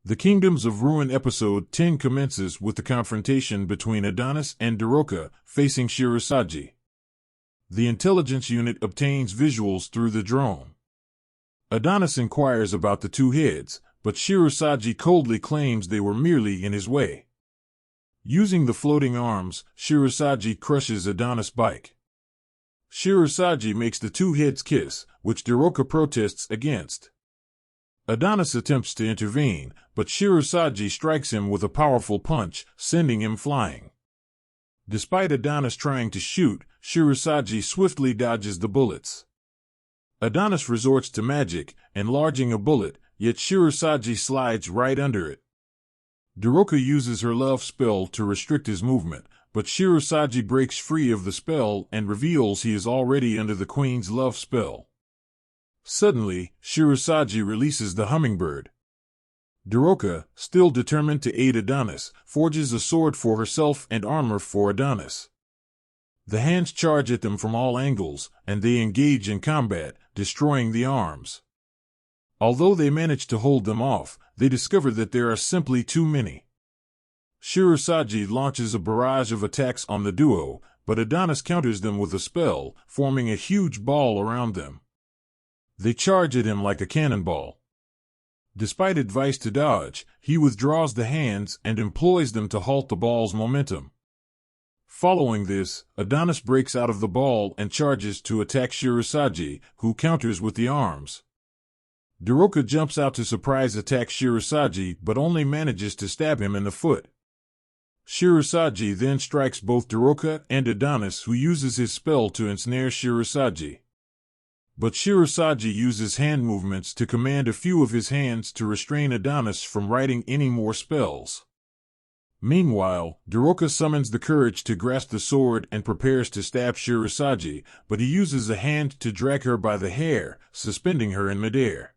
The Kingdoms of Ruin episode 10 commences with the confrontation between Adonis and Daroka facing Shirasagi. The intelligence unit obtains visuals through the drone. Adonis inquires about the two heads, but Shirasagi coldly claims they were merely in his way. Using the floating arms, Shirasagi crushes Adonis' bike. Shirasagi makes the two heads kiss, which Daroka protests against. Adonis attempts to intervene, but Shirasagi strikes him with a powerful punch, sending him flying. Despite Adonis trying to shoot, Shirasagi swiftly dodges the bullets. Adonis resorts to magic, enlarging a bullet, yet Shirasagi slides right under it. Daroka uses her love spell to restrict his movement, but Shirasagi breaks free of the spell and reveals he is already under the queen's love spell. Suddenly, Shirasagi releases the hummingbird. Daroka, still determined to aid Adonis, forges a sword for herself and armor for Adonis. The hands charge at them from all angles, and they engage in combat, destroying the arms. Although they manage to hold them off, they discover that there are simply too many. Shirasagi launches a barrage of attacks on the duo, but Adonis counters them with a spell, forming a huge ball around them. They charge at him like a cannonball. Despite advice to dodge, he withdraws the hands and employs them to halt the ball's momentum. Following this, Adonis breaks out of the ball and charges to attack Shirasagi, who counters with the arms. Daroka jumps out to surprise attack Shirasagi but only manages to stab him in the foot. Shirasagi then strikes both Daroka and Adonis, who uses his spell to ensnare Shirasagi. But Shirasagi uses hand movements to command a few of his hands to restrain Adonis from writing any more spells. Meanwhile, Daroka summons the courage to grasp the sword and prepares to stab Shirasagi, but he uses a hand to drag her by the hair, suspending her in midair.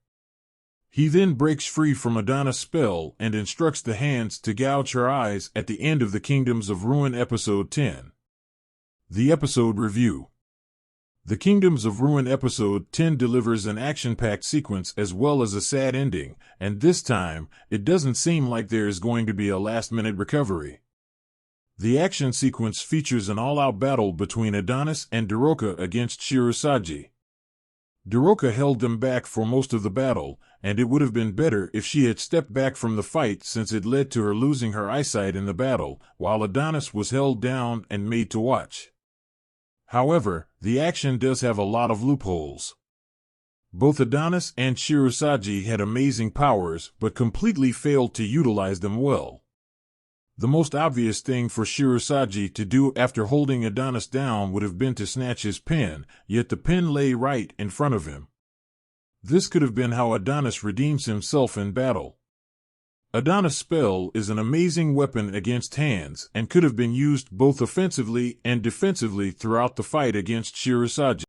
He then breaks free from Adonis' spell and instructs the hands to gouge her eyes at the end of the Kingdoms of Ruin episode 10. The episode review. The Kingdoms of Ruin episode 10 delivers an action-packed sequence as well as a sad ending, and this time, it doesn't seem like there is going to be a last-minute recovery. The action sequence features an all-out battle between Adonis and Daroka against Shirasagi. Daroka held them back for most of the battle, and it would have been better if she had stepped back from the fight since it led to her losing her eyesight in the battle, while Adonis was held down and made to watch. However, the action does have a lot of loopholes. Both Adonis and Shirasagi had amazing powers but completely failed to utilize them well. The most obvious thing for Shirasagi to do after holding Adonis down would have been to snatch his pen, yet the pen lay right in front of him. This could have been how Adonis redeems himself in battle. Adonis' spell is an amazing weapon against hands and could have been used both offensively and defensively throughout the fight against Shirasagi.